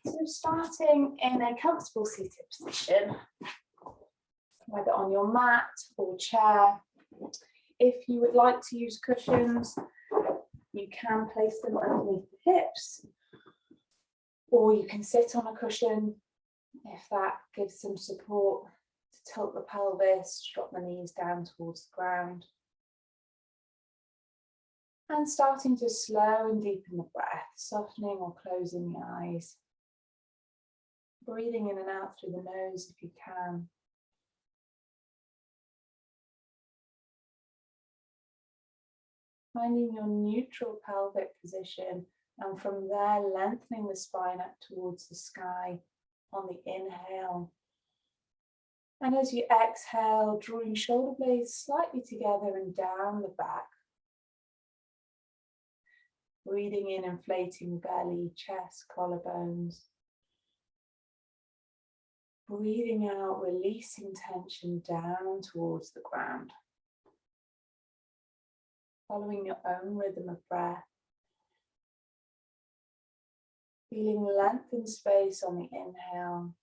So starting in a comfortable seated position, whether on your mat or chair. If you would like to use cushions, you can place them underneath the hips, or you can sit on a cushion if that gives some support to tilt the pelvis, drop the knees down towards the ground. And starting to slow and deepen the breath, softening or closing the eyes. Breathing in and out through the nose if you can. Finding your neutral pelvic position, and from there lengthening the spine up towards the sky on the inhale. And as you exhale, drawing shoulder blades slightly together and down the back. Breathing in, inflating belly, chest, collarbones. Breathing out, releasing tension down towards the ground. Following your own rhythm of breath. Feeling length and space on the inhale.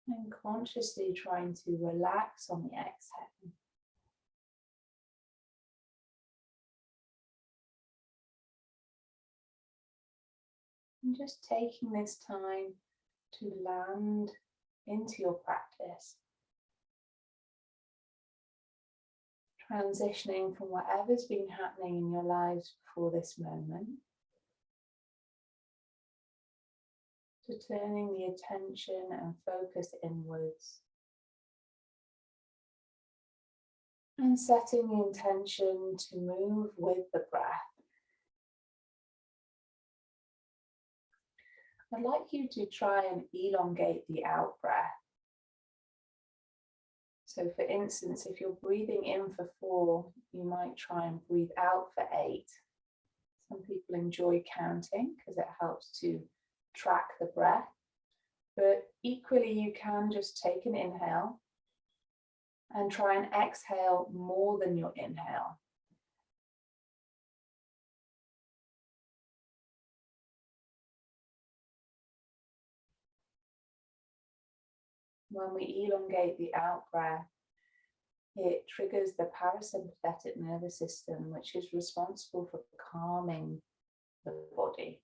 And consciously trying to relax on the exhale. And just taking this time to land into your practice. Transitioning from whatever's been happening in your lives before this moment to turning the attention and focus inwards. And setting the intention to move with the breath. I'd like you to try and elongate the out breath. So for instance, if you're breathing in for 4, you might try and breathe out for 8. Some people enjoy counting because it helps to track the breath. But equally, you can just take an inhale and try and exhale more than your inhale. When we elongate the out breath, it triggers the parasympathetic nervous system, which is responsible for calming the body.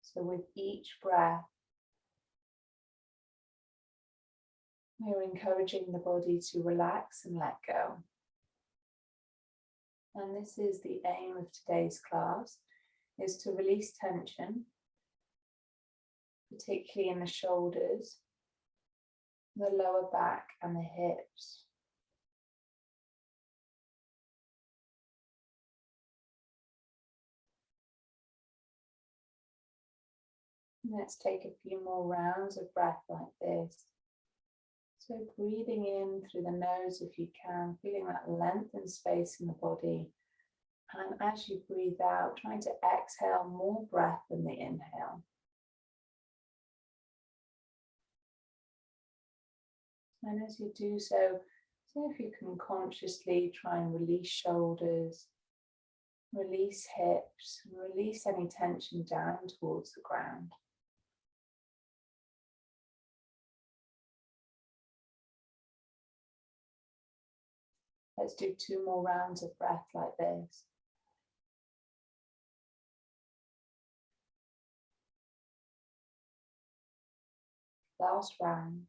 So with each breath, we're encouraging the body to relax and let go. And this is the aim of today's class, is to release tension, particularly in the shoulders, the lower back and the hips. Let's take a few more rounds of breath like this. So breathing in through the nose if you can, feeling that length and space in the body. And as you breathe out, trying to exhale more breath than the inhale. And as you do so, see if you can consciously try and release shoulders, release hips, release any tension down towards the ground. Let's do 2 more rounds of breath like this. Last round.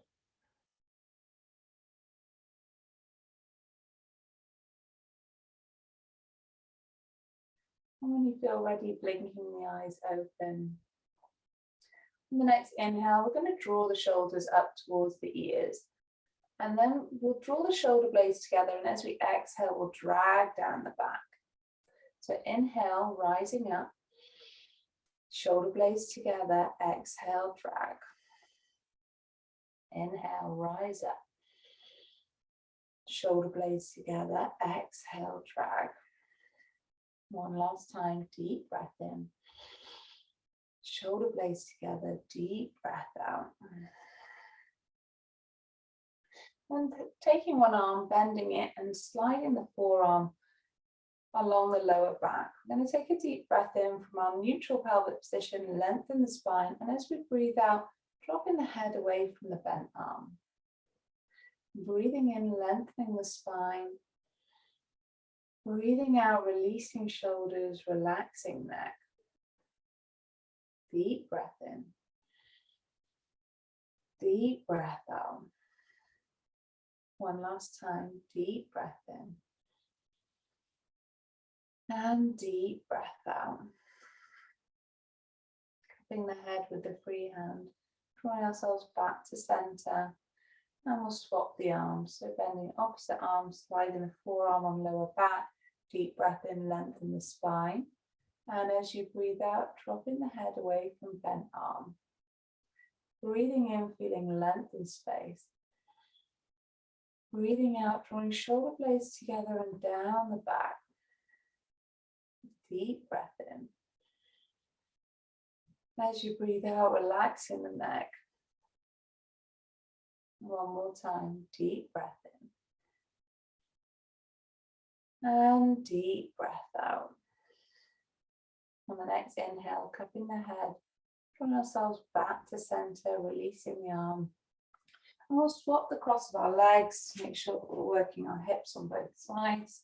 And when you feel ready, blinking the eyes open. On the next inhale, we're going to draw the shoulders up towards the ears. And then we'll draw the shoulder blades together, and as we exhale, we'll drag down the back. So inhale, rising up, shoulder blades together, exhale, drag. Inhale, rise up. Shoulder blades together, exhale, drag. One last time, deep breath in. Shoulder blades together, deep breath out. And taking one arm, bending it and sliding the forearm along the lower back. We're going to take a deep breath in from our neutral pelvic position, lengthen the spine, and as we breathe out, dropping the head away from the bent arm. Breathing in, lengthening the spine. Breathing out, releasing shoulders, relaxing neck. Deep breath in. Deep breath out. One last time, deep breath in. And deep breath out. Cupping the head with the free hand, drawing ourselves back to center. And we'll swap the arms. So bending opposite arm, sliding the forearm on lower back. Deep breath in, lengthen the spine. And as you breathe out, dropping the head away from bent arm. Breathing in, feeling length and space. Breathing out, drawing shoulder blades together and down the back. Deep breath in. As you breathe out, relaxing the neck. One more time, deep breath in. And deep breath out. On the next inhale, cupping the head, drawing ourselves back to center, releasing the arm. And we'll swap the cross of our legs to make sure that we're working our hips on both sides.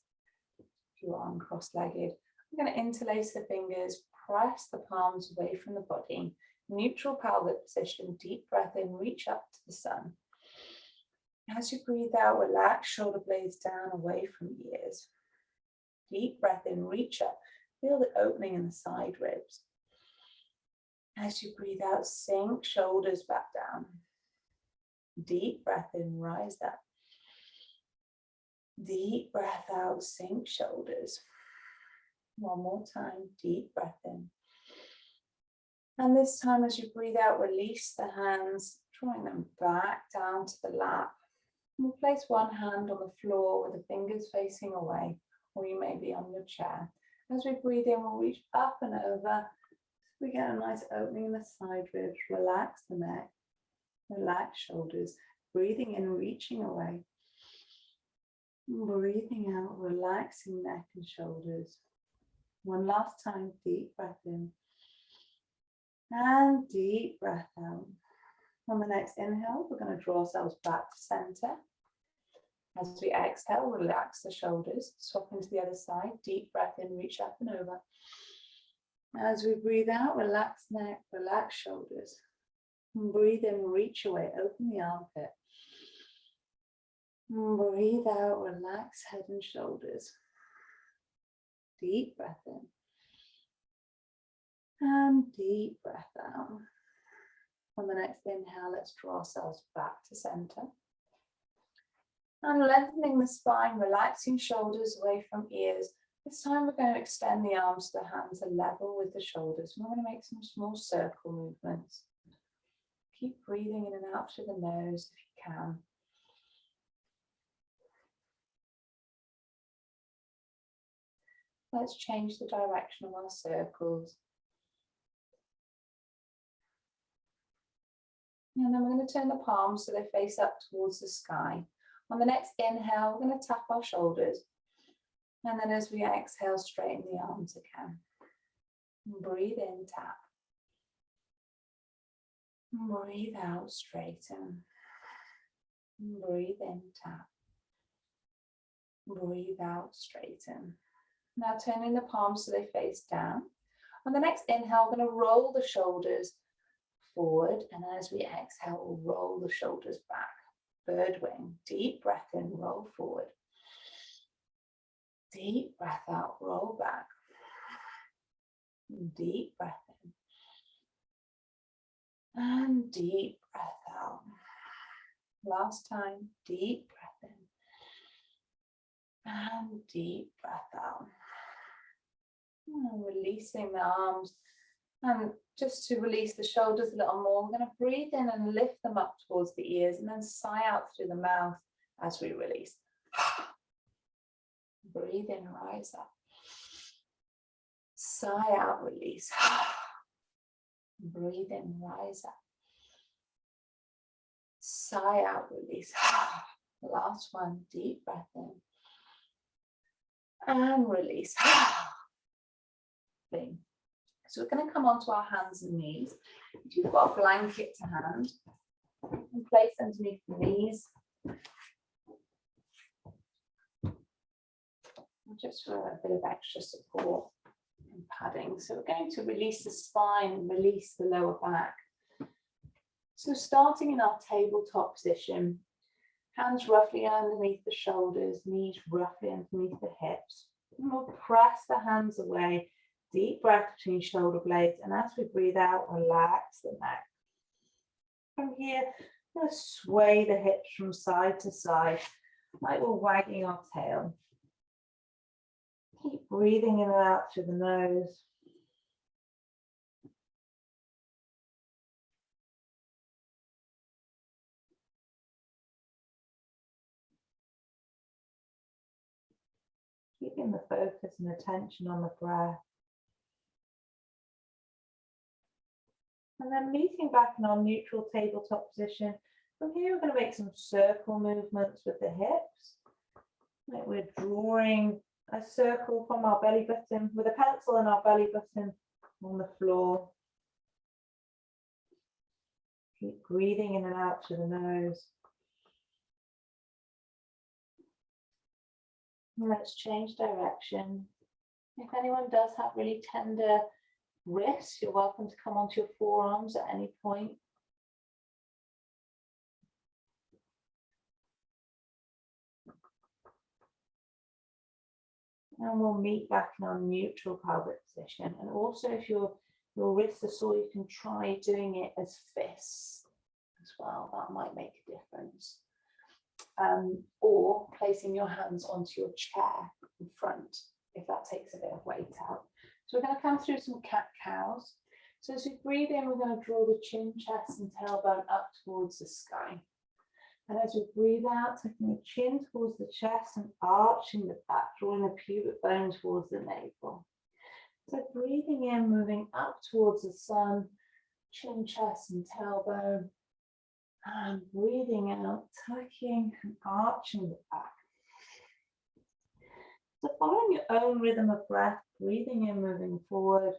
If you are cross-legged, we're going to interlace the fingers, press the palms away from the body. Neutral pelvic position, deep breath in, reach up to the sun. As you breathe out, relax shoulder blades down away from ears. Deep breath in, reach up, feel the opening in the side ribs. As you breathe out, sink shoulders back down. Deep breath in, rise up. Deep breath out, sink shoulders. One more time, deep breath in. And this time as you breathe out, release the hands, drawing them back down to the lap. We'll place one hand on the floor with the fingers facing away, or you may be on your chair. As we breathe in, we'll reach up and over. We get a nice opening in the side ribs. Relax the neck. Relax shoulders. Breathing in, reaching away. Breathing out, relaxing neck and shoulders. One last time, deep breath in. And deep breath out. On the next inhale, we're going to draw ourselves back to center. As we exhale, relax the shoulders, swap into the other side, deep breath in, reach up and over. As we breathe out, relax neck, relax shoulders. And breathe in, reach away, open the armpit. And breathe out, relax head and shoulders. Deep breath in. And deep breath out. On the next inhale, let's draw ourselves back to center. And lengthening the spine, relaxing shoulders away from ears. This time we're going to extend the arms so the hands are level with the shoulders. We're going to make some small circle movements. Keep breathing in and out through the nose if you can. Let's change the direction of our circles. And then we're going to turn the palms so they face up towards the sky. On the next inhale, we're going to tap our shoulders. And then as we exhale, straighten the arms again. Breathe in, tap. Breathe out, straighten. Breathe in, tap. Breathe out, straighten. Now turning the palms so they face down. On the next inhale, we're going to roll the shoulders forward. And as we exhale, we'll roll the shoulders back. Bird wing, deep breath in, roll forward. Deep breath out, roll back. Deep breath in. And deep breath out. Last time, deep breath in. And deep breath out. And releasing the arms. And just to release the shoulders a little more, we're going to breathe in and lift them up towards the ears and then sigh out through the mouth as we release. Breathe in, rise up. Sigh out, release. Breathe in, rise up. Sigh out, release. Last one, deep breath in. And release. Boom. So we're going to come onto our hands and knees. If you've got a blanket to hand, you can place underneath the knees. Just for a bit of extra support and padding. So we're going to release the spine and release the lower back. So starting in our tabletop position, hands roughly underneath the shoulders, knees roughly underneath the hips. And we'll press the hands away, deep breath between shoulder blades, and as we breathe out, relax the neck. From here, we'll sway the hips from side to side, like we're wagging our tail. Keep breathing in and out through the nose. Keeping the focus and attention on the breath. And then meeting back in our neutral tabletop position. From here, we're going to make some circle movements with the hips. Like we're drawing a circle from our belly button with a pencil in our belly button on the floor. Keep breathing in and out through the nose. And let's change direction. If anyone does have really tender wrists, you're welcome to come onto your forearms at any point. And we'll meet back in our neutral pelvic position. And also if your wrists are sore, you can try doing it as fists as well. That might make a difference. Or placing your hands onto your chair in front, if that takes a bit of weight out. So we're going to come through some cat-cows. So as we breathe in, we're going to draw the chin, chest and tailbone up towards the sky. And as we breathe out, taking the chin towards the chest and arching the back, drawing the pubic bone towards the navel. So breathing in, moving up towards the sun, chin, chest and tailbone. And breathing out, tucking and arching the back. So following your own rhythm of breath, breathing in, moving forward.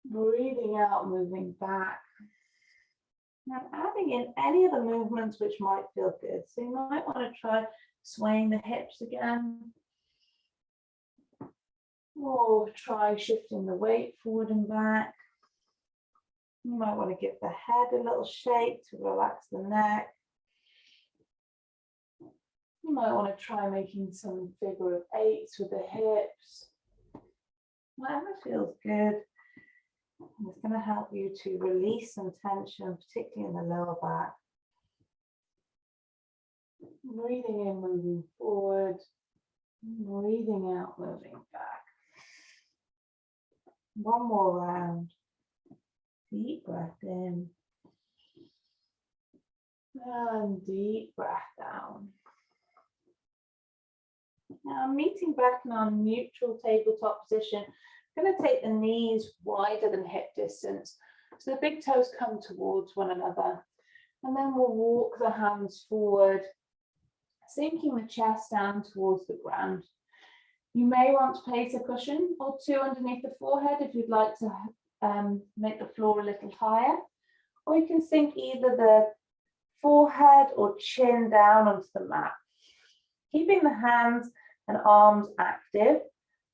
Breathing out, moving back. Now adding in any of the movements which might feel good. So you might want to try swaying the hips again. Or try shifting the weight forward and back. You might want to give the head a little shake to relax the neck. You might want to try making some figure of eights with the hips. Whatever feels good. It's going to help you to release some tension, particularly in the lower back. Breathing in, moving forward. Breathing out, moving back. One more round. Deep breath in. And deep breath down. Now meeting back in our neutral tabletop position. I'm going to take the knees wider than hip distance. So the big toes come towards one another. And then we'll walk the hands forward, sinking the chest down towards the ground. You may want to place a cushion or two underneath the forehead if you'd like to make the floor a little higher. Or you can sink either the forehead or chin down onto the mat. Keeping the hands and arms active,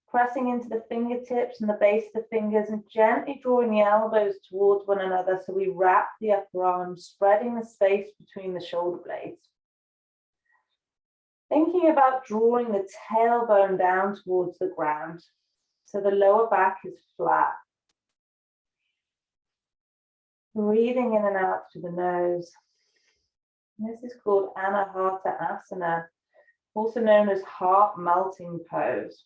pressing into the fingertips and the base of the fingers and gently drawing the elbows towards one another so we wrap the upper arms, spreading the space between the shoulder blades. Thinking about drawing the tailbone down towards the ground so the lower back is flat. Breathing in and out through the nose. This is called Anahata Asana, also known as heart melting pose.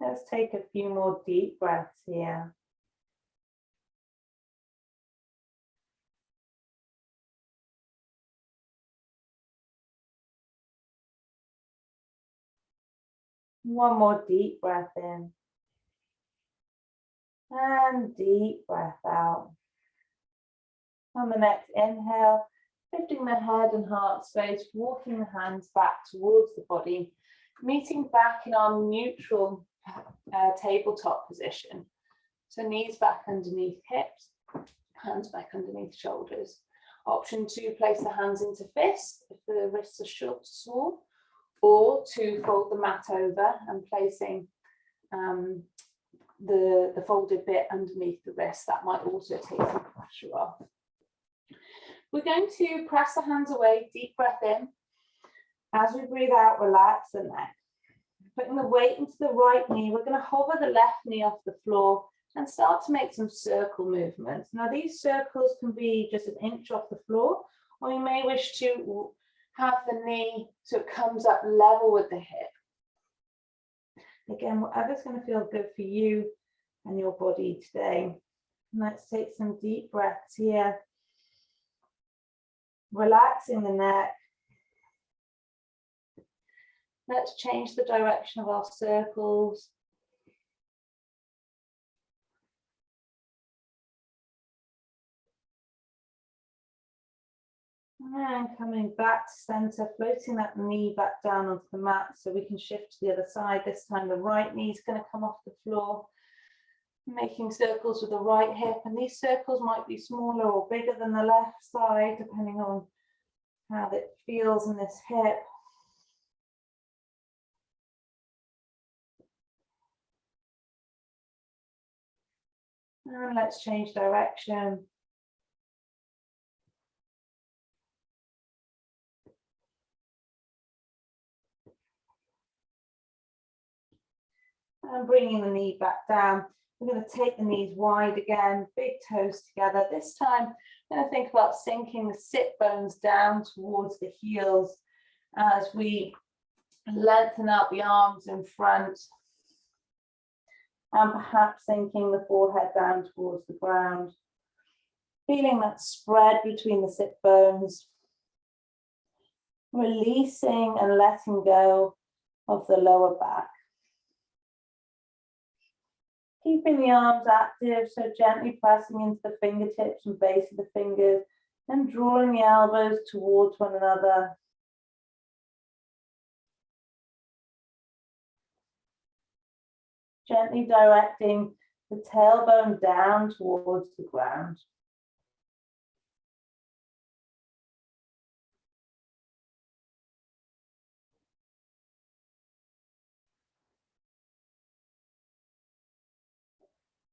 Let's take a few more deep breaths here. One more deep breath in. And deep breath out. On the next inhale, lifting the head and heart space, walking the hands back towards the body, meeting back in our neutral tabletop position. So knees back underneath hips, hands back underneath shoulders. Option 2, place the hands into fists if the wrists are short, small, or to fold the mat over and placing the folded bit underneath the wrist. That might also take some pressure off. We're going to press the hands away, deep breath in. As we breathe out, relax the neck. Putting the weight into the right knee, we're going to hover the left knee off the floor and start to make some circle movements. Now these circles can be just an inch off the floor, or you may wish to have the knee so it comes up level with the hip. Again, whatever's going to feel good for you and your body today. And let's take some deep breaths here. Relaxing the neck. Let's change the direction of our circles. And coming back to center, floating that knee back down onto the mat so we can shift to the other side. This time the right knee is going to come off the floor, making circles with the right hip. And these circles might be smaller or bigger than the left side, depending on how it feels in this hip. And let's change direction. And bringing the knee back down. We're going to take the knees wide again, big toes together. This time, I'm going to think about sinking the sit bones down towards the heels as we lengthen out the arms in front. And perhaps sinking the forehead down towards the ground. Feeling that spread between the sit bones. Releasing and letting go of the lower back. Keeping the arms active, so gently pressing into the fingertips and base of the fingers and drawing the elbows towards one another. Gently directing the tailbone down towards the ground.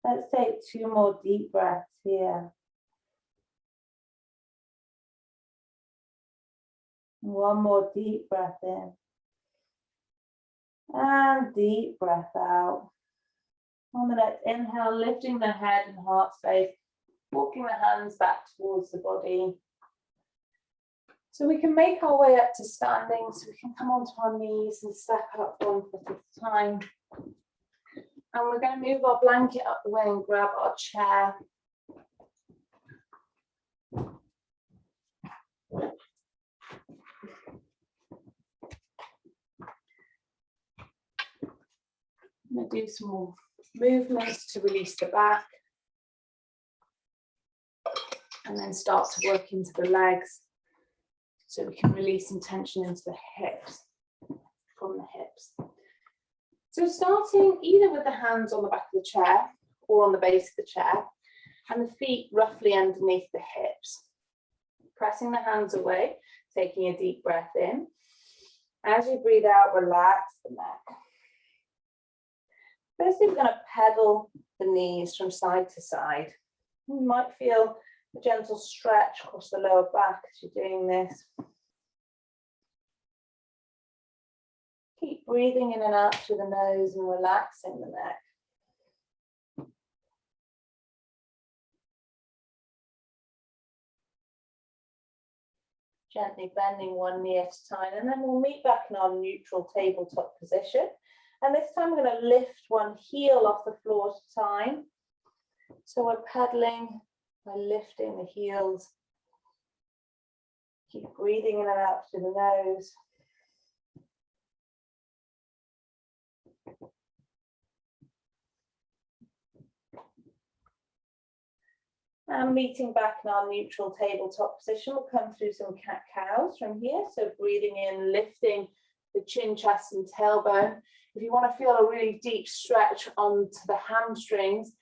Let's take 2 more deep breaths here. 1 more deep breath in. And deep breath out. On the next inhale, lifting the head and heart space, walking the hands back towards the body. So we can make our way up to standing, so we can come onto our knees and step up 1 foot at a time. And we're going to move our blanket up the way and grab our chair. I'm going to do some more movements to release the back. And then start to work into the legs so we can release some tension into the hips, from the hips. So starting either with the hands on the back of the chair or on the base of the chair and the feet roughly underneath the hips. Pressing the hands away, taking a deep breath in. As you breathe out, relax the neck. Firstly, we're going to pedal the knees from side to side. You might feel a gentle stretch across the lower back as you're doing this. Keep breathing in and out through the nose and relaxing the neck. Gently bending one knee at a time, and then we'll meet back in our neutral tabletop position. And this time we're going to lift one heel off the floor at a time. So we're pedaling by lifting the heels. Keep breathing in and out through the nose. And meeting back in our neutral tabletop position, we'll come through some cat-cows from here. So breathing in, lifting the chin, chest and tailbone. If you want to feel a really deep stretch onto the hamstrings,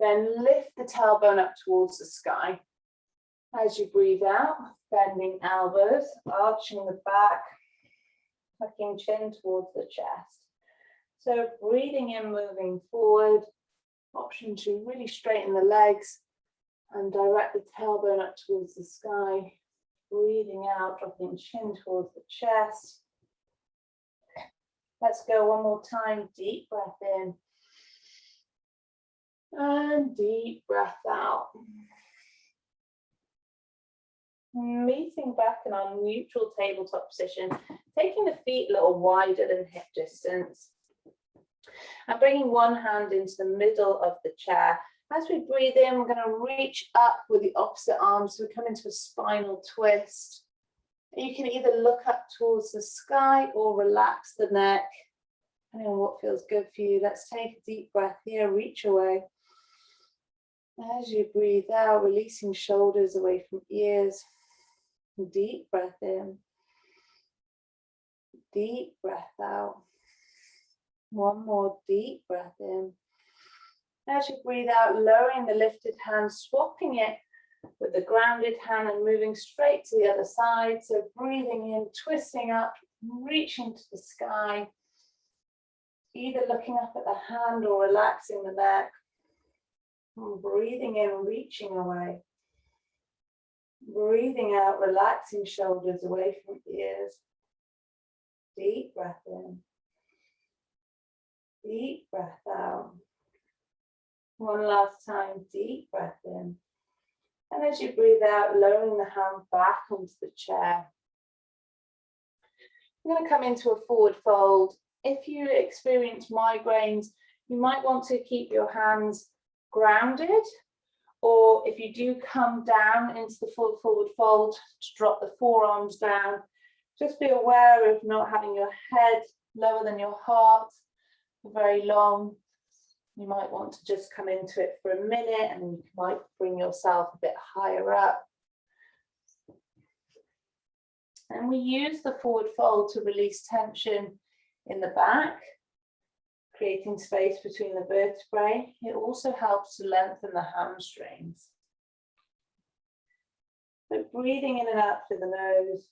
then lift the tailbone up towards the sky. As you breathe out, bending elbows, arching the back, tucking chin towards the chest. So breathing in, moving forward, option to really straighten the legs and direct the tailbone up towards the sky. Breathing out, dropping chin towards the chest. Let's go one more time, deep breath in. And deep breath out. Meeting back in our neutral tabletop position, taking the feet a little wider than hip distance. And bringing one hand into the middle of the chair. As we breathe in, we're going to reach up with the opposite arm, so we come into a spinal twist. You can either look up towards the sky or relax the neck, depending on what feels good for you. Let's take a deep breath here, reach away. As you breathe out, releasing shoulders away from ears. Deep breath in. Deep breath out. One more deep breath in. As you breathe out, lowering the lifted hand, swapping it with the grounded hand and moving straight to the other side. So breathing in, twisting up, reaching to the sky. Either looking up at the hand or relaxing the neck. And breathing in, reaching away. Breathing out, relaxing shoulders away from ears. Deep breath in. Deep breath out. One last time, deep breath in. And as you breathe out, lowering the hand back onto the chair. You're going to come into a forward fold. If you experience migraines, you might want to keep your hands grounded, or if you do come down into the full forward fold, to drop the forearms down. Just be aware of not having your head lower than your heart for very long. You might want to just come into it for a minute and you might bring yourself a bit higher up. And we use the forward fold to release tension in the back, creating space between the vertebrae. It also helps to lengthen the hamstrings. So breathing in and out through the nose.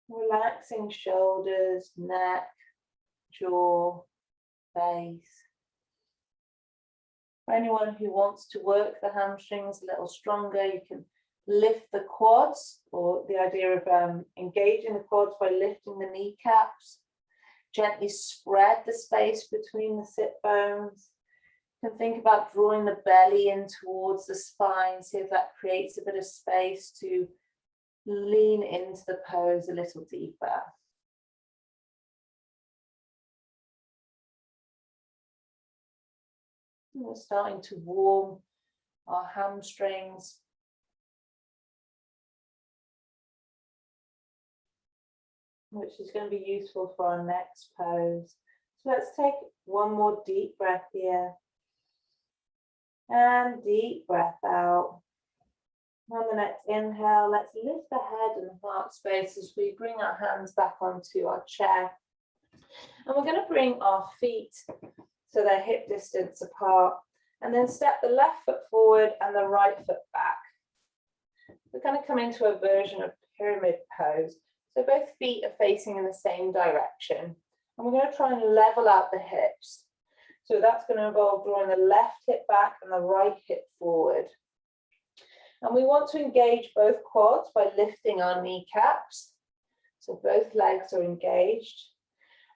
Relaxing shoulders, neck, jaw, face. For anyone who wants to work the hamstrings a little stronger, you can lift the quads, or the idea of engaging the quads by lifting the kneecaps. Gently spread the space between the sit bones. You can think about drawing the belly in towards the spine, see if that creates a bit of space to lean into the pose a little deeper. We're starting to warm our hamstrings. Which is going to be useful for our next pose. So let's take one more deep breath here. And deep breath out. On the next inhale, let's lift the head and heart space as we bring our hands back onto our chair. And we're going to bring our feet so they're hip distance apart. And then step the left foot forward and the right foot back. We're going to come into a version of pyramid pose. So both feet are facing in the same direction. And we're going to try and level out the hips. So that's going to involve drawing the left hip back and the right hip forward. And we want to engage both quads by lifting our kneecaps. So both legs are engaged.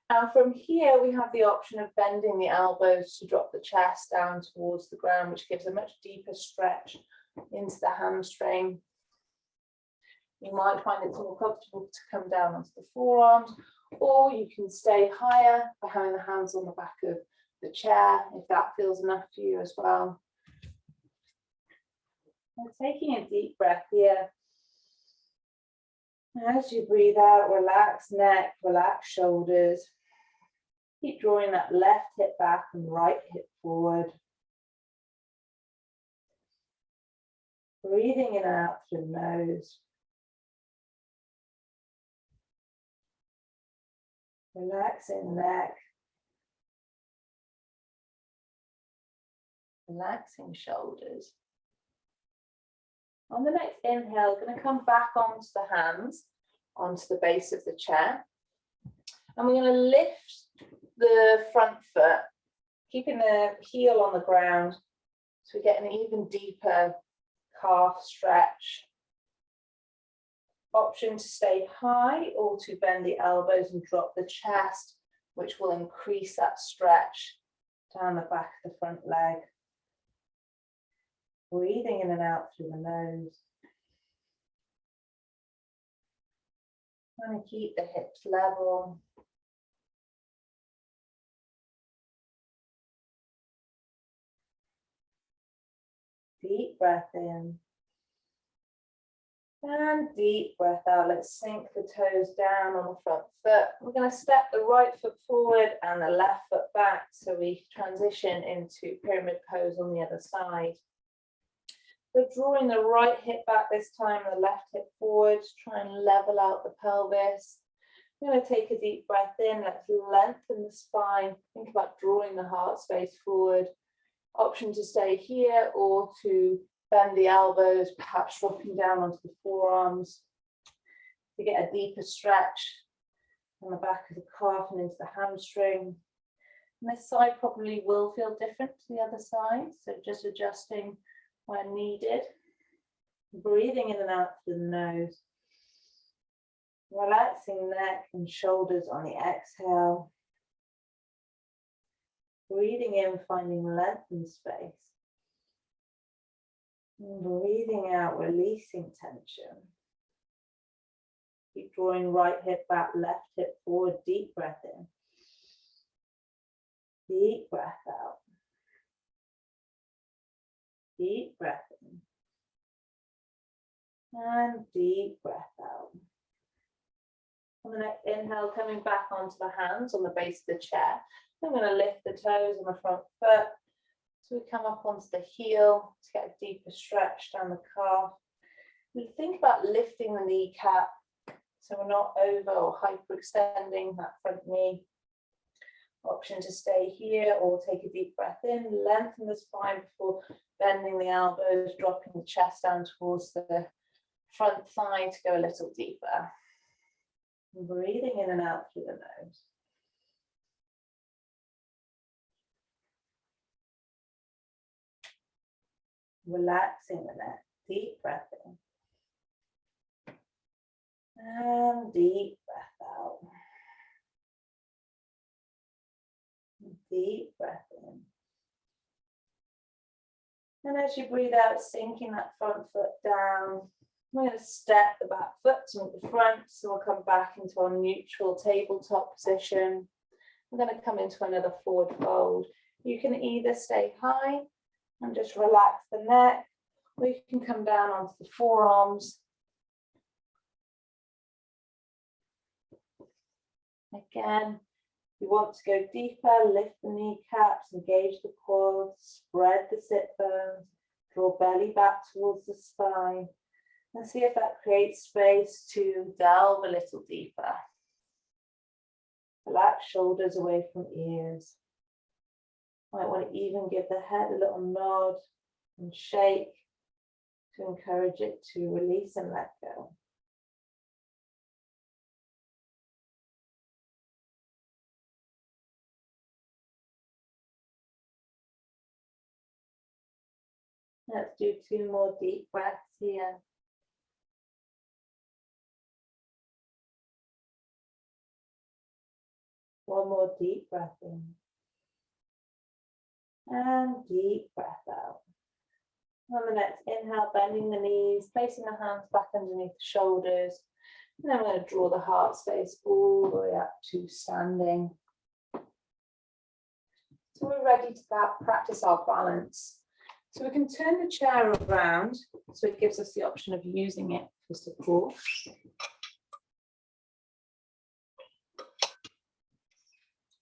And from here, we have the option of bending the elbows to drop the chest down towards the ground, which gives a much deeper stretch into the hamstring. You might find it's more comfortable to come down onto the forearms, or you can stay higher by having the hands on the back of the chair, if that feels enough for you as well. And taking a deep breath here. As you breathe out, relax neck, relax shoulders. Keep drawing that left hip back and right hip forward. Breathing in and out through the nose. Relaxing the neck. Relaxing shoulders. On the next inhale, going to come back onto the hands, onto the base of the chair. And we're going to lift the front foot, keeping the heel on the ground, so we get an even deeper calf stretch. Option to stay high or to bend the elbows and drop the chest, which will increase that stretch down the back of the front leg. Breathing in and out through the nose. Trying to keep the hips level. Deep breath in. And deep breath out. Let's sink the toes down on the front foot. We're going to step the right foot forward and the left foot back, so we transition into pyramid pose on the other side. We're drawing the right hip back this time, the left hip forward. Try and level out the pelvis. We're going to take a deep breath in. Let's lengthen the spine. Think about drawing the heart space forward. Option to stay here or to bend the elbows, perhaps dropping down onto the forearms to get a deeper stretch on the back of the calf and into the hamstring. And this side probably will feel different to the other side, so just adjusting when needed. Breathing in and out through the nose. Relaxing neck and shoulders on the exhale. Breathing in, finding length and space. And breathing out, releasing tension. Keep drawing right hip back, left hip forward. Deep breath in. Deep breath out. Deep breath in. And deep breath out. On the next inhale, coming back onto the hands on the base of the chair. I'm going to lift the toes on the front foot. So we come up onto the heel to get a deeper stretch down the calf. We think about lifting the kneecap so we're not over or hyperextending that front knee. Option to stay here or take a deep breath in, lengthen the spine before bending the elbows, dropping the chest down towards the front thigh to go a little deeper. And breathing in and out through the nose. Relaxing the neck, deep breath in. And deep breath out. Deep breath in. And as you breathe out, sinking that front foot down. We're going to step the back foot to meet the front, so we'll come back into our neutral tabletop position. We're going to come into another forward fold. You can either stay high and just relax the neck, or you can come down onto the forearms. Again, if you want to go deeper, lift the kneecaps, engage the quads, spread the sit bones, draw belly back towards the spine, and see if that creates space to delve a little deeper. Relax shoulders away from ears. Might want to even give the head a little nod and shake to encourage it to release and let go. Let's do 2 more deep breaths here. One more deep breath in. And deep breath out. On the next inhale, bending the knees, placing the hands back underneath the shoulders. And then we're going to draw the heart space all the way up to standing. So we're ready to practice our balance. So we can turn the chair around, so it gives us the option of using it for support.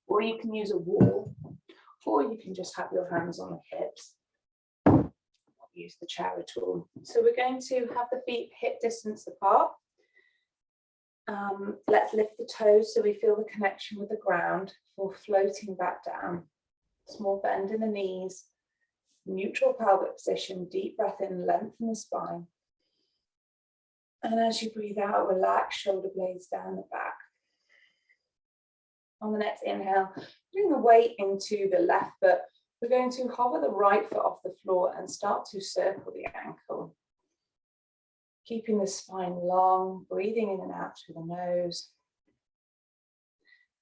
Or you can use a wall, or you can just have your hands on the hips. use the chair at all. So we're going to have the feet hip distance apart. Let's lift the toes so we feel the connection with the ground before floating back down. Small bend in the knees, neutral pelvic position, deep breath in, lengthen the spine. And as you breathe out, relax shoulder blades down the back. On the next inhale, bring the weight into the left foot. We're going to hover the right foot off the floor and start to circle the ankle. Keeping the spine long, breathing in and out through the nose.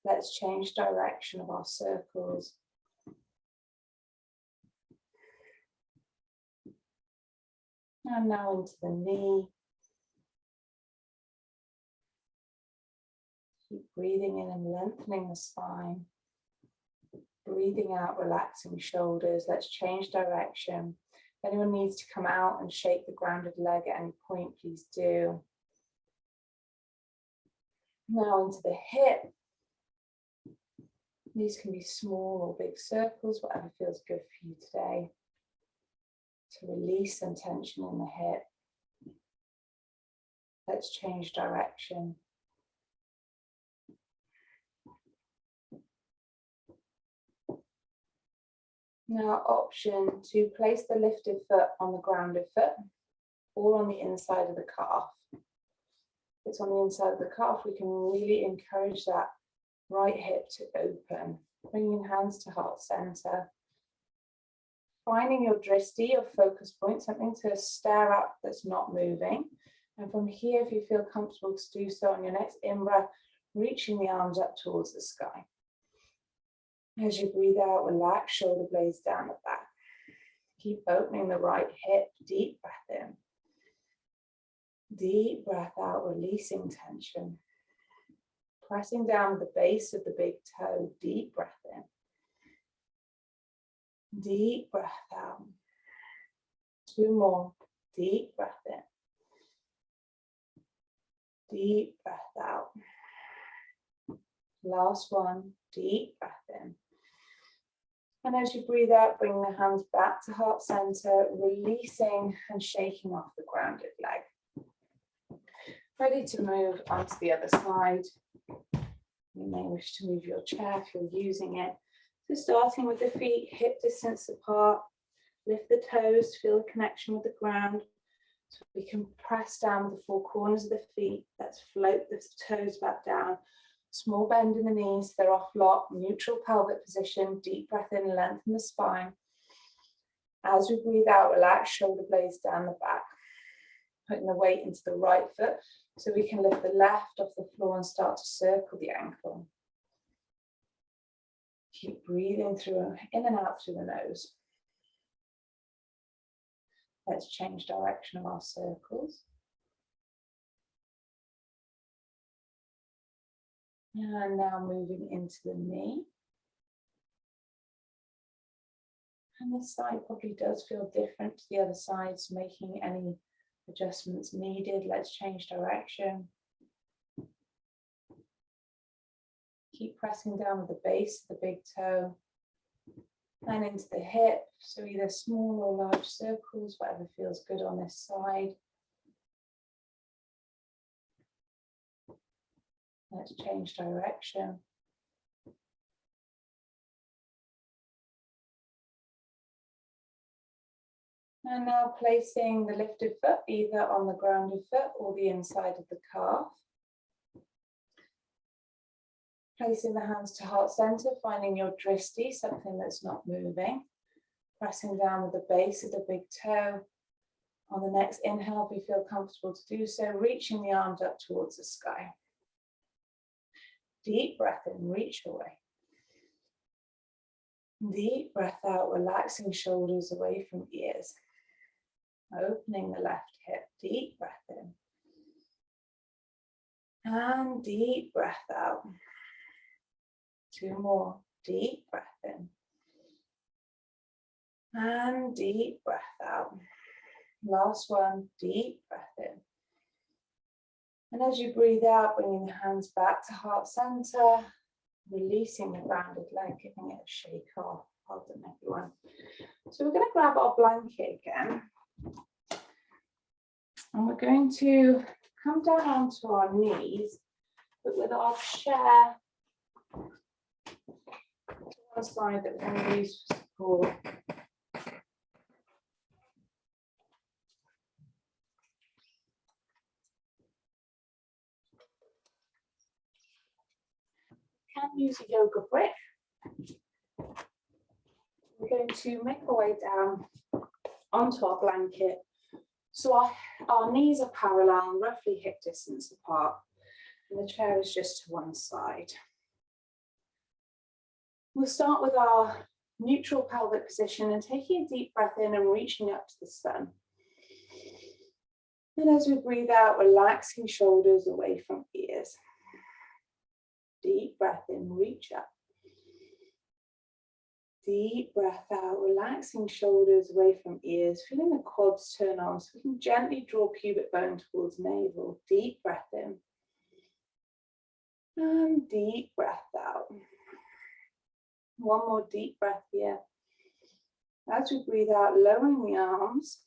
Let's change direction of our circles. And now into the knee. Keep breathing in and lengthening the spine. Breathing out, relaxing shoulders. Let's change direction. If anyone needs to come out and shake the grounded leg at any point, please do. Now into the hip. These can be small or big circles, whatever feels good for you today. To release some tension in the hip. Let's change direction. Now, option to place the lifted foot on the grounded foot or on the inside of the calf. If it's on the inside of the calf, we can really encourage that right hip to open. Bringing hands to heart center. Finding your drishti, your focus point, something to stare at that's not moving. And from here, if you feel comfortable to do so on your next in-breath, reaching the arms up towards the sky. As you breathe out, relax shoulder blades down the back. Keep opening the right hip, deep breath in. Deep breath out, releasing tension. Pressing down with the base of the big toe, deep breath in. Deep breath out. 2 more, deep breath in. Deep breath out. Last one, deep breath in. And as you breathe out, bring the hands back to heart center, releasing and shaking off the grounded leg. Ready to move onto the other side. You may wish to move your chair if you're using it. So starting with the feet hip distance apart, lift the toes, feel the connection with the ground. So we can press down with the 4 corners of the feet. Let's float the toes back down. Small bend in the knees, they're off lock, neutral pelvic position, deep breath in, lengthen the spine. As we breathe out, relax shoulder blades down the back. Putting the weight into the right foot so we can lift the left off the floor and start to circle the ankle. Keep breathing through, in and out through the nose. Let's change direction of our circles. And now moving into the knee. And this side probably does feel different to the other side, so making any adjustments needed. Let's change direction. Keep pressing down with the base of the big toe and into the hip. So either small or large circles, whatever feels good on this side. Let's change direction. And now placing the lifted foot either on the grounded foot or the inside of the calf. Placing the hands to heart center, finding your drishti, something that's not moving. Pressing down with the base of the big toe. On the next inhale, if you feel comfortable to do so, reaching the arms up towards the sky. Deep breath in, reach away. Deep breath out, relaxing shoulders away from ears. Opening the left hip, deep breath in. And deep breath out. 2 more, deep breath in. And deep breath out. Last one, deep breath in. And as you breathe out, bringing the hands back to heart center, releasing the grounded leg, giving it a shake off. Pardon everyone. So we're going to grab our blanket again. And we're going to come down onto our knees, but with our chair to one side that we're going to use for support. You can use a yoga brick. We're going to make our way down onto our blanket. So our knees are parallel, roughly hip distance apart, and the chair is just to one side. We'll start with our neutral pelvic position and taking a deep breath in and reaching up to the sun. And as we breathe out, relaxing shoulders away from ears. Deep breath in, reach up. Deep breath out, relaxing shoulders away from ears, feeling the quads turn on, so we can gently draw pubic bone towards navel. Deep breath in. And deep breath out. One more deep breath here. As we breathe out, lowering the arms,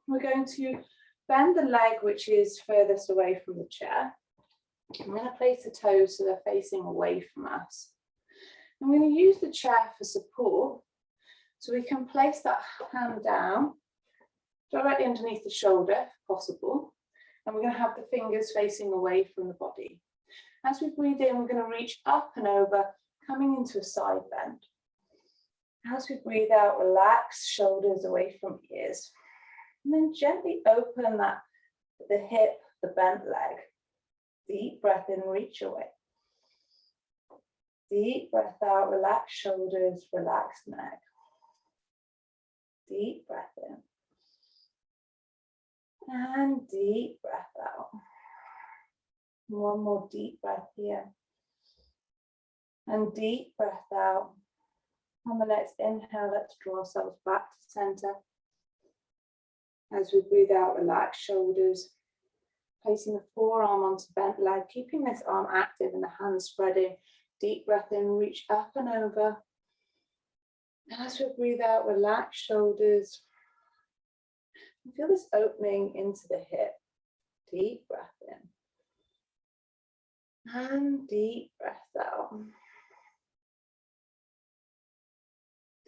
we're going to bend the leg which is furthest away from the chair. I'm going to place the toes so they're facing away from us. I'm going to use the chair for support, so we can place that hand down directly underneath the shoulder if possible, and we're going to have the fingers facing away from the body. As we breathe in, we're going to reach up and over, coming into a side bend. As we breathe out, relax shoulders away from ears, and then gently open the hip, the bent leg. Deep breath in, reach away. Deep breath out, relax shoulders, relax neck. Deep breath in. And deep breath out. One more deep breath here. And deep breath out. On the next inhale, let's draw ourselves back to center. As we breathe out, relax shoulders. Placing the forearm onto bent leg, keeping this arm active and the hands spreading. Deep breath in, reach up and over. As we breathe out, relax shoulders. Feel this opening into the hip. Deep breath in. And deep breath out.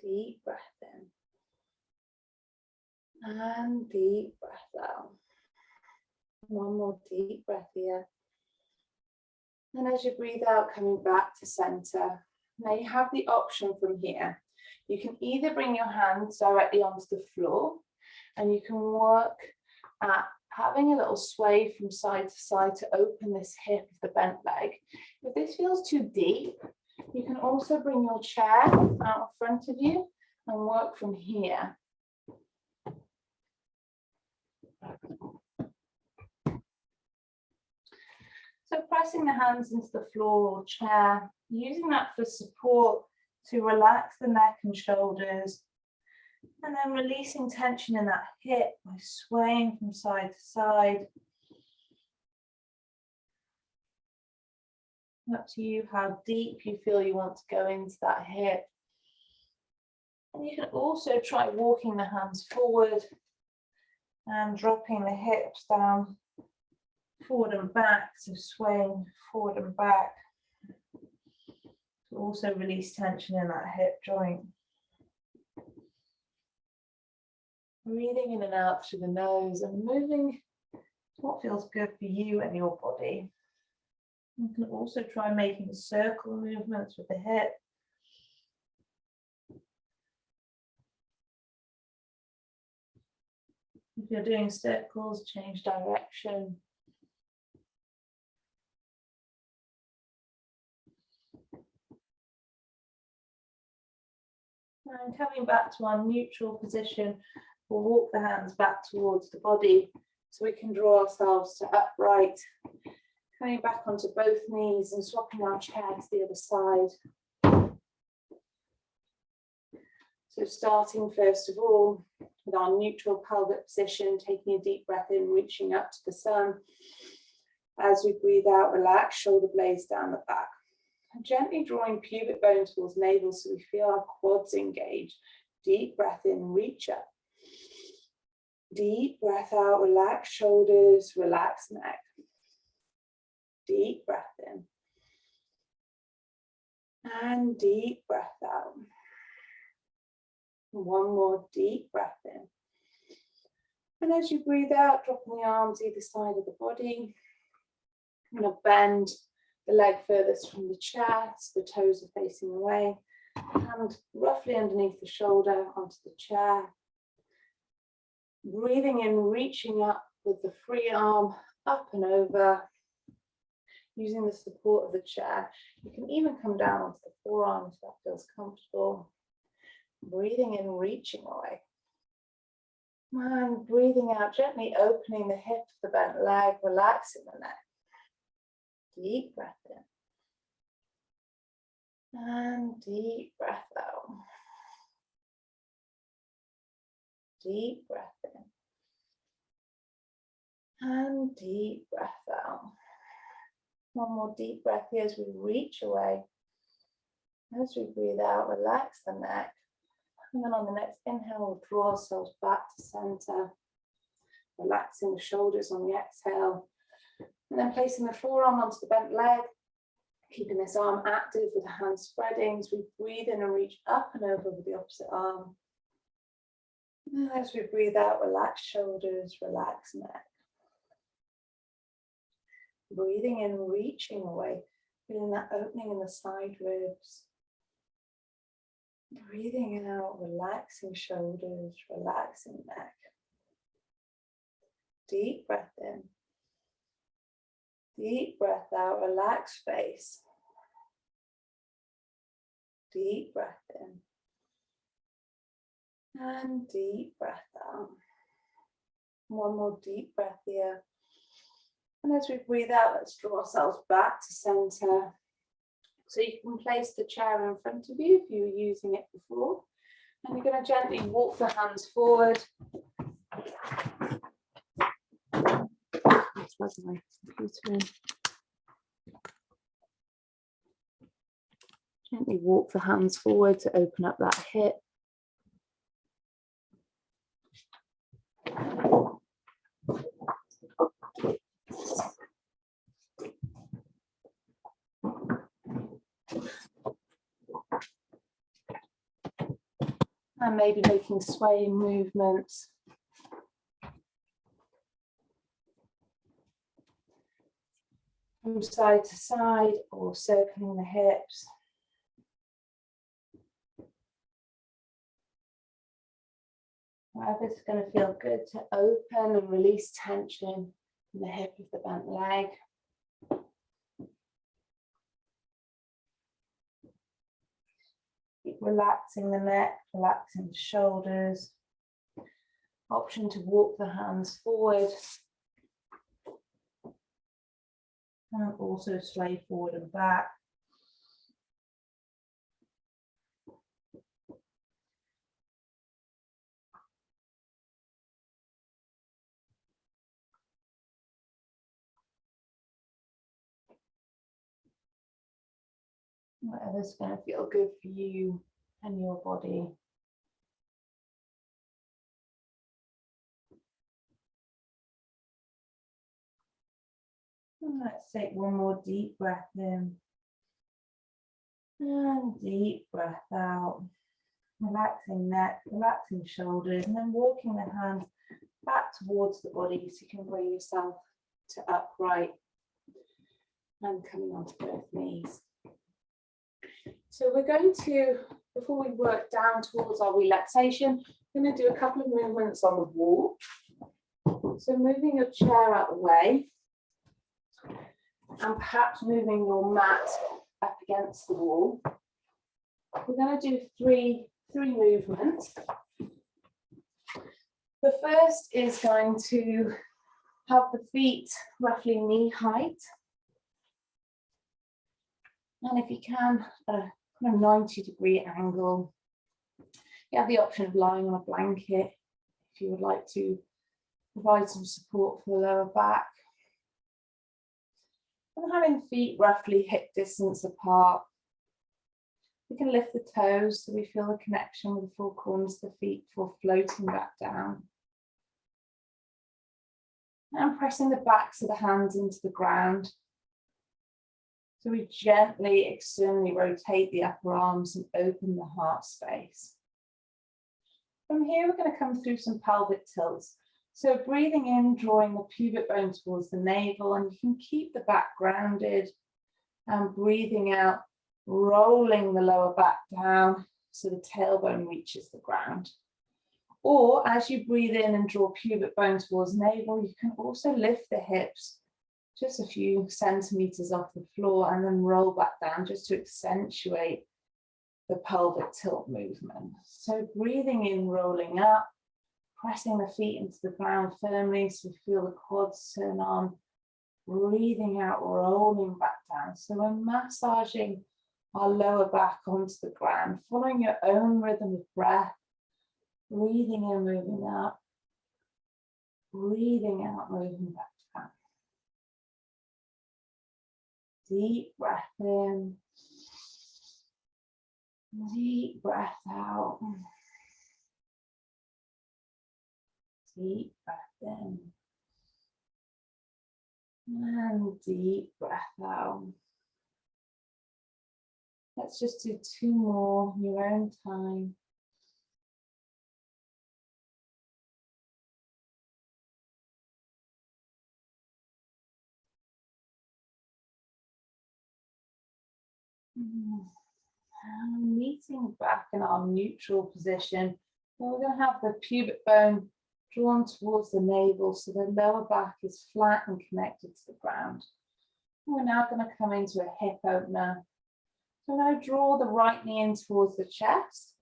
Deep breath in. And deep breath out. One more deep breath here. And as you breathe out, coming back to center. Now you have the option from here. You can either bring your hands directly onto the floor, and you can work at having a little sway from side to side to open this hip of the bent leg. If this feels too deep, you can also bring your chair out in front of you and work from here. So pressing the hands into the floor or chair, using that for support to relax the neck and shoulders, and then releasing tension in that hip by swaying from side to side. Up to you how deep you feel you want to go into that hip. And you can also try walking the hands forward and dropping the hips down, forward and back, so swaying forward and back to also release tension in that hip joint. Breathing in and out through the nose and moving to what feels good for you and your body. You can also try making circle movements with the hip. If you're doing circles, change direction. And coming back to our neutral position, we'll walk the hands back towards the body so we can draw ourselves to upright. Coming back onto both knees and swapping our chair to the other side. So starting first of all with our neutral pelvic position, taking a deep breath in, reaching up to the sun. As we breathe out, relax shoulder blades down the back. Gently drawing pubic bone towards navel so we feel our quads engaged. Deep breath in, reach up. deep breath out, relax shoulders, relax neck. Deep breath in. And deep breath out. One more deep breath in. And as you breathe out, dropping the arms either side of the body. I'm going to bend the leg furthest from the chest, the toes are facing away. Hand roughly underneath the shoulder onto the chair. Breathing in, reaching up with the free arm up and over, using the support of the chair. You can even come down onto the forearm if that feels comfortable. Breathing in, reaching away. And breathing out, gently opening the hip of the bent leg, relaxing the neck. Deep breath in. And deep breath out. Deep breath in. And deep breath out. One more deep breath here as we reach away. As we breathe out, relax the neck. And then on the next inhale, we'll draw ourselves back to center. Relaxing the shoulders on the exhale. And then placing the forearm onto the bent leg. Keeping this arm active with the hands spreading as we breathe in and reach up and over with the opposite arm. And as we breathe out, relax shoulders, relax neck. Breathing in, reaching away, feeling that opening in the side ribs. Breathing out, relaxing shoulders, relaxing neck. Deep breath in. Deep breath out, relax face. Deep breath in. And deep breath out. One more deep breath here. And as we breathe out, let's draw ourselves back to center. So you can place the chair in front of you if you were using it before. And you're going to gently walk the hands forward. Let's plug my computer in. Gently walk the hands forward to open up that hip. And maybe making swaying movements. From side to side or circling the hips. Whatever's going to feel good to open and release tension in the hip of the bent leg. Keep relaxing the neck, relaxing the shoulders. Option to walk the hands forward. And also sway forward and back. Whatever's going to feel good for you and your body. And let's take one more deep breath in. And deep breath out. Relaxing neck, relaxing shoulders, and then walking the hands back towards the body so you can bring yourself to upright and coming onto both knees. So we're going to, before we work down towards our relaxation, we're going to do a couple of movements on the wall. So moving your chair out of the way and perhaps moving your mat up against the wall. We're going to do three movements. The first is going to have the feet roughly knee height. And if you can, at a kind of 90-degree angle. You have the option of lying on a blanket if you would like to provide some support for the lower back. And having feet roughly hip distance apart. We can lift the toes so we feel the connection with the four corners of the feet before floating back down. And pressing the backs of the hands into the ground. So we gently externally rotate the upper arms and open the heart space. From here, we're going to come through some pelvic tilts. So breathing in, drawing the pubic bone towards the navel, and you can keep the back grounded. And breathing out, rolling the lower back down so the tailbone reaches the ground. Or as you breathe in and draw pubic bone towards navel, you can also lift the hips just a few centimeters off the floor and then roll back down just to accentuate the pelvic tilt movement. So breathing in, rolling up, pressing the feet into the ground firmly so you feel the quads turn on. Breathing out, rolling back down. So we're massaging our lower back onto the ground, following your own rhythm of breath. Breathing in, moving up. Breathing out, moving back down. Deep breath in. Deep breath out. Deep breath in. And deep breath out. Let's just do 2 more in your own time. Meeting back in our neutral position. Then we're going to have the pubic bone drawn towards the navel so the lower back is flat and connected to the ground. And we're now going to come into a hip opener. So I'm going to draw the right knee in towards the chest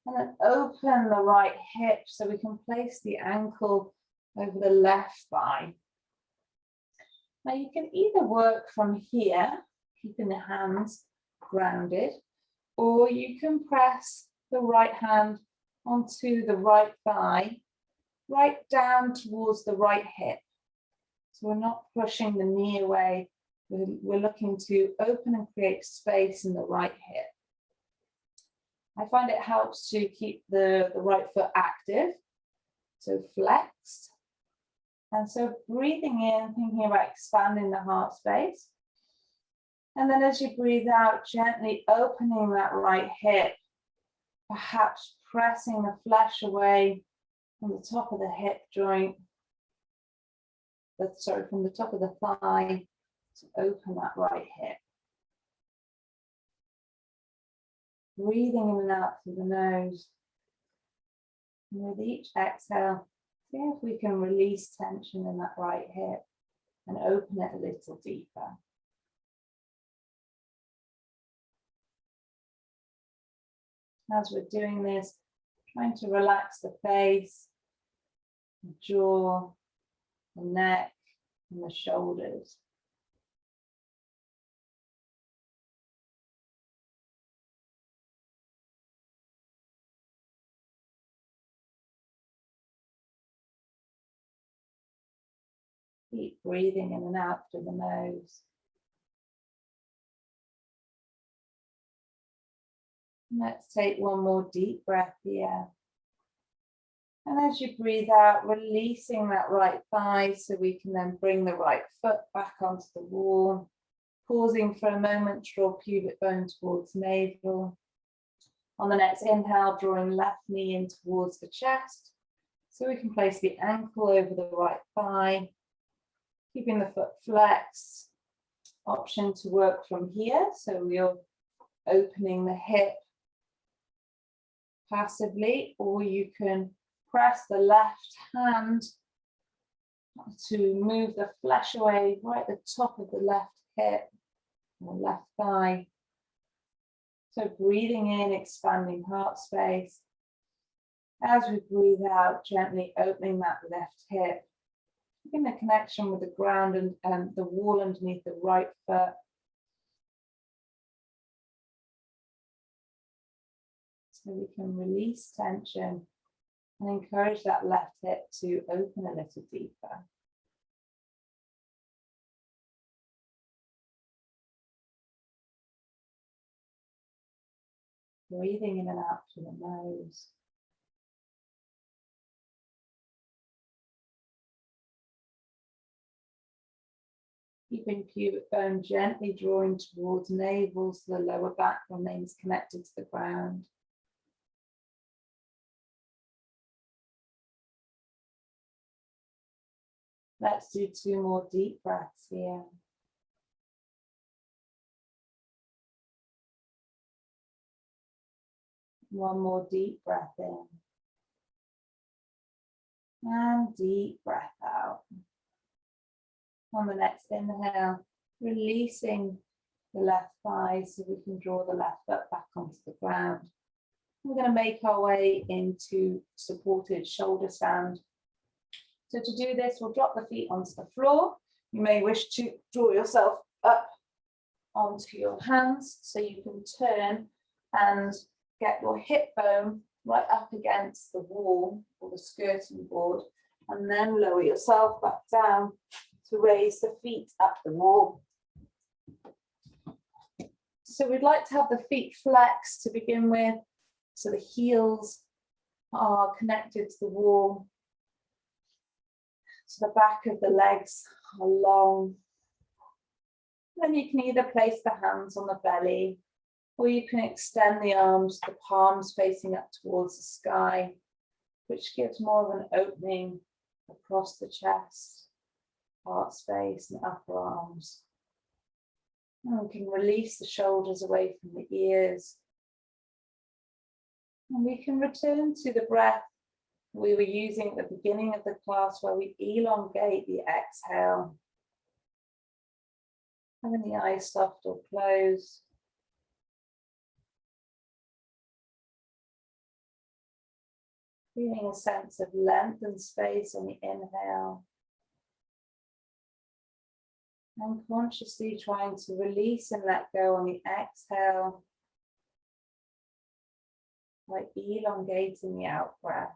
and then open the right hip so we can place the ankle over the left thigh. Now you can either work from here, keeping the hands grounded, or you can press the right hand onto the right thigh, right down towards the right hip. So we're not pushing the knee away. We're looking to open and create space in the right hip. I find it helps to keep the right foot active, so flexed. And so breathing in, thinking about expanding the heart space. And then as you breathe out, gently opening that right hip, perhaps pressing the flesh away from the top of the hip joint, from the top of the thigh to open that right hip. Breathing in and out through the nose. And with each exhale, see if we can release tension in that right hip and open it a little deeper. As we're doing this, trying to relax the face, the jaw, the neck, and the shoulders. Keep breathing in and out through the nose. And let's take one more deep breath here. And as you breathe out, releasing that right thigh so we can then bring the right foot back onto the wall. Pausing for a moment, draw pubic bone towards navel. On the next inhale, drawing left knee in towards the chest. So we can place the ankle over the right thigh. Keeping the foot flexed. Option to work from here. So we're opening the hip passively, or you can press the left hand to move the flesh away right at the top of the left hip or left thigh. So breathing in, expanding heart space. As we breathe out, gently opening that left hip, keeping the connection with the ground and the wall underneath the right foot. So we can release tension and encourage that left hip to open a little deeper. Breathing in and out through the nose. Keeping pubic bone gently drawing towards navel so the lower back remains connected to the ground. Let's do 2 more deep breaths here. One more deep breath in. And deep breath out. On the next inhale, releasing the left thigh so we can draw the left foot back onto the ground. We're going to make our way into supported shoulder stand. So to do this, we'll drop the feet onto the floor. You may wish to draw yourself up onto your hands so you can turn and get your hip bone right up against the wall or the skirting board, and then lower yourself back down to raise the feet up the wall. So we'd like to have the feet flexed to begin with, so the heels are connected to the wall. So the back of the legs are long. Then you can either place the hands on the belly, or you can extend the arms, the palms facing up towards the sky, which gives more of an opening across the chest, heart space and upper arms. And we can release the shoulders away from the ears. And we can return to the breath we were using at the beginning of the class, where we elongate the exhale, having the eyes soft or closed. Feeling a sense of length and space on the inhale. And consciously trying to release and let go on the exhale by elongating the out breath.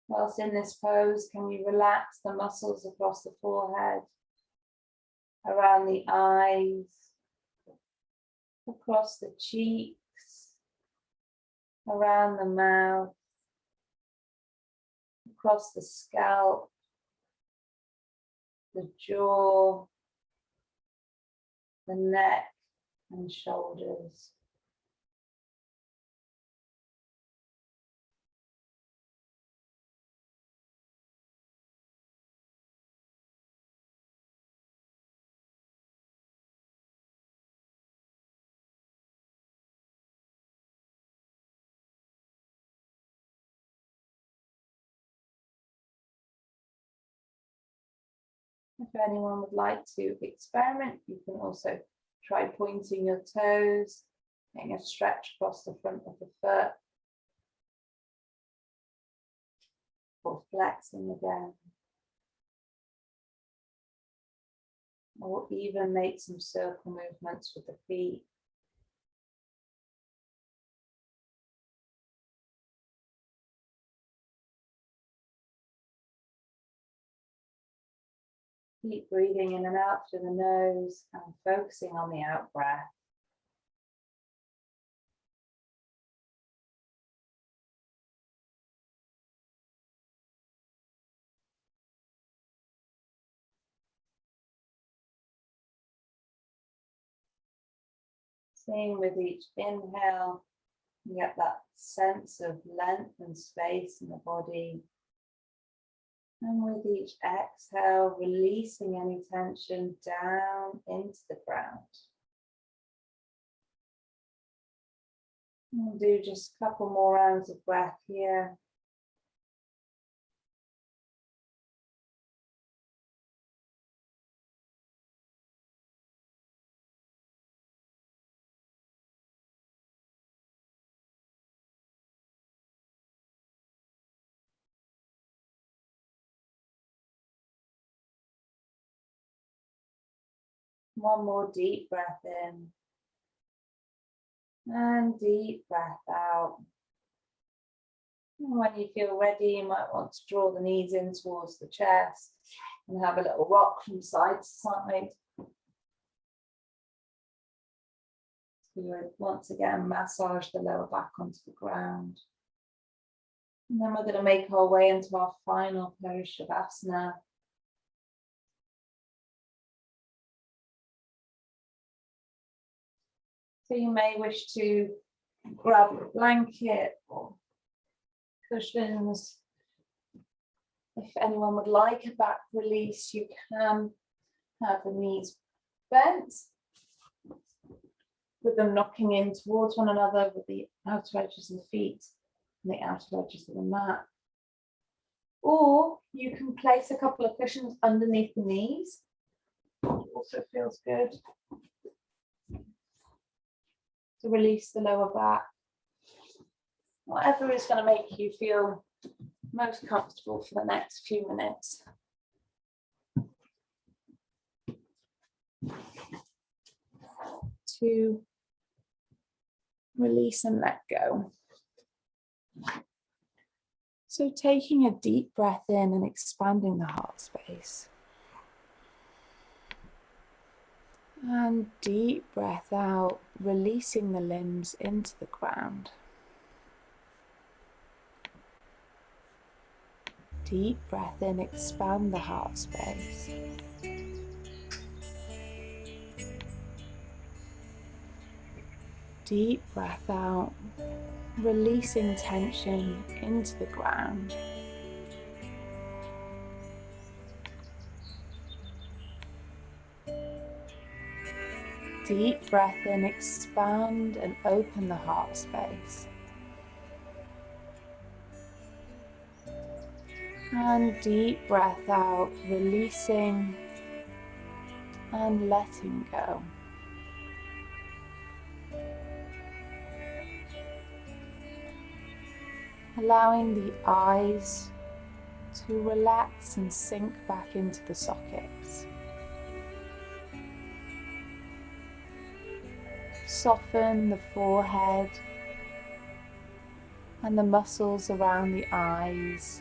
Whilst in this pose, can you relax the muscles across the forehead, around the eyes, across the cheeks, around the mouth, across the scalp, the jaw, the neck and shoulders. If anyone would like to experiment, you can also try pointing your toes, getting a stretch across the front of the foot, or flexing again, or even make some circle movements with the feet. Keep breathing in and out through the nose and focusing on the out breath. Seeing with each inhale, you get that sense of length and space in the body. And with each exhale, releasing any tension down into the ground. We'll do just a couple more rounds of breath here. One more deep breath in. And deep breath out. And when you feel ready, you might want to draw the knees in towards the chest and have a little rock from side to side. So you would once again massage the lower back onto the ground. And then we're going to make our way into our final Shavasana. So you may wish to grab a blanket or cushions. If anyone would like a back release, you can have the knees bent, with them knocking in towards one another with the outer edges of the feet and the outer edges of the mat. Or you can place a couple of cushions underneath the knees. It also feels good to release the lower back. Whatever is going to make you feel most comfortable for the next few minutes. To release and let go. So taking a deep breath in and expanding the heart space. And deep breath out, releasing the limbs into the ground. Deep breath in, expand the heart space. Deep breath out, releasing tension into the ground. Deep breath in, expand and open the heart space. And deep breath out, releasing and letting go. Allowing the eyes to relax and sink back into the sockets. Soften the forehead and the muscles around the eyes,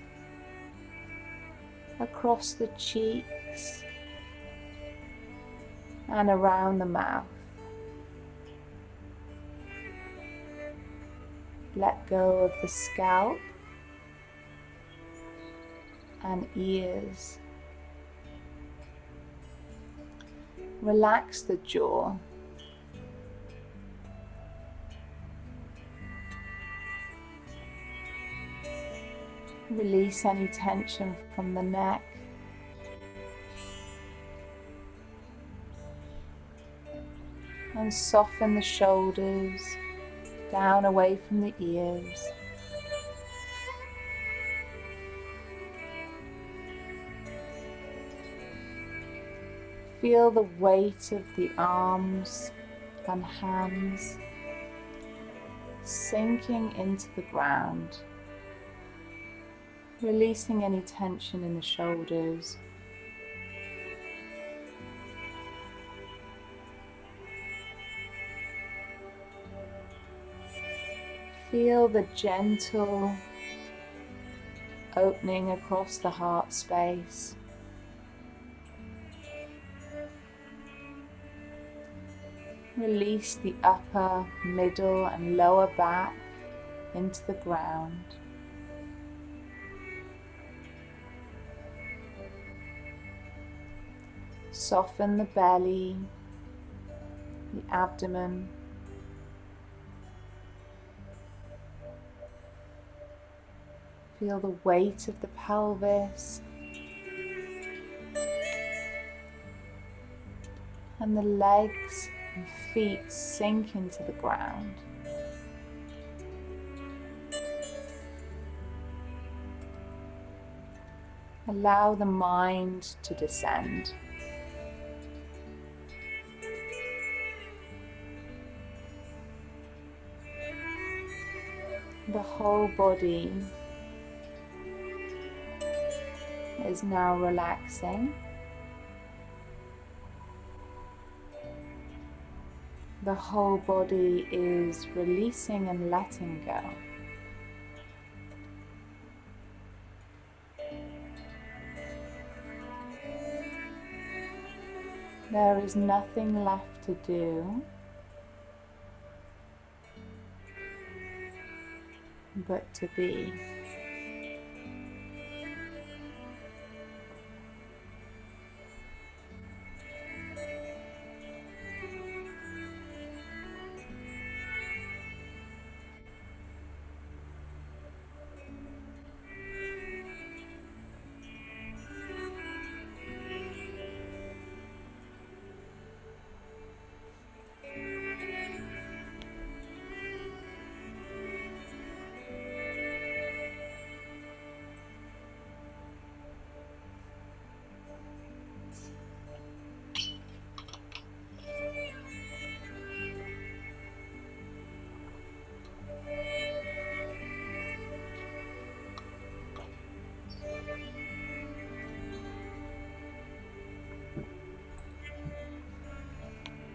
across the cheeks and around the mouth. Let go of the scalp and ears. Relax the jaw. Release any tension from the neck. And soften the shoulders down away from the ears. Feel the weight of the arms and hands sinking into the ground, releasing any tension in the shoulders. Feel the gentle opening across the heart space. Release the upper, middle and lower back into the ground. Soften the belly, the abdomen. Feel the weight of the pelvis and the legs and feet sink into the ground. Allow the mind to descend. The whole body is now relaxing. The whole body is releasing and letting go. There is nothing left to do but to be.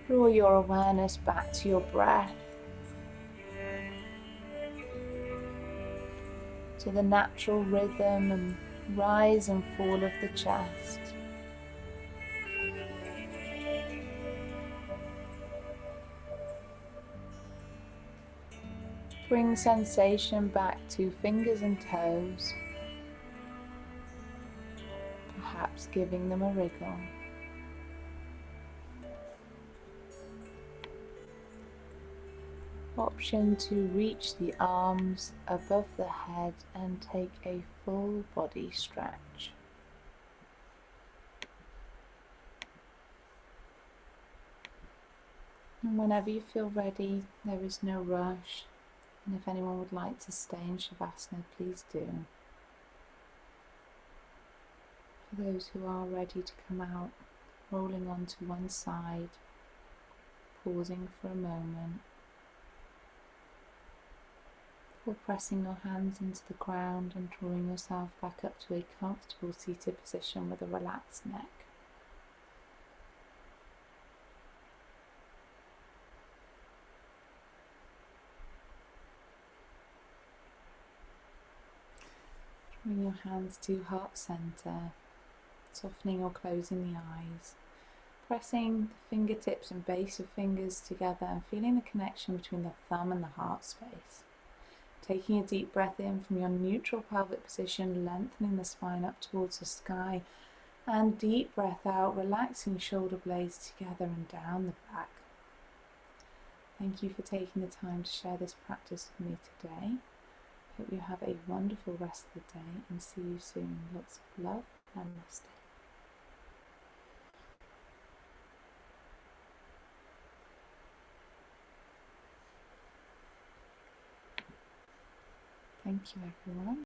Draw your awareness back to your breath, to the natural rhythm and rise and fall of the chest. Bring sensation back to fingers and toes, perhaps giving them a wriggle. Option to reach the arms above the head and take a full body stretch. And whenever you feel ready, there is no rush. And if anyone would like to stay in Shavasana, please do. For those who are ready to come out, rolling onto one side, pausing for a moment, or pressing your hands into the ground and drawing yourself back up to a comfortable seated position with a relaxed neck. Drawing your hands to heart center, softening or closing the eyes, pressing the fingertips and base of fingers together and feeling the connection between the thumb and the heart space. Taking a deep breath in from your neutral pelvic position, lengthening the spine up towards the sky, and deep breath out, relaxing shoulder blades together and down the back. Thank you for taking the time to share this practice with me today. Hope you have a wonderful rest of the day and see you soon. Lots of love. Namaste. Thank you, everyone.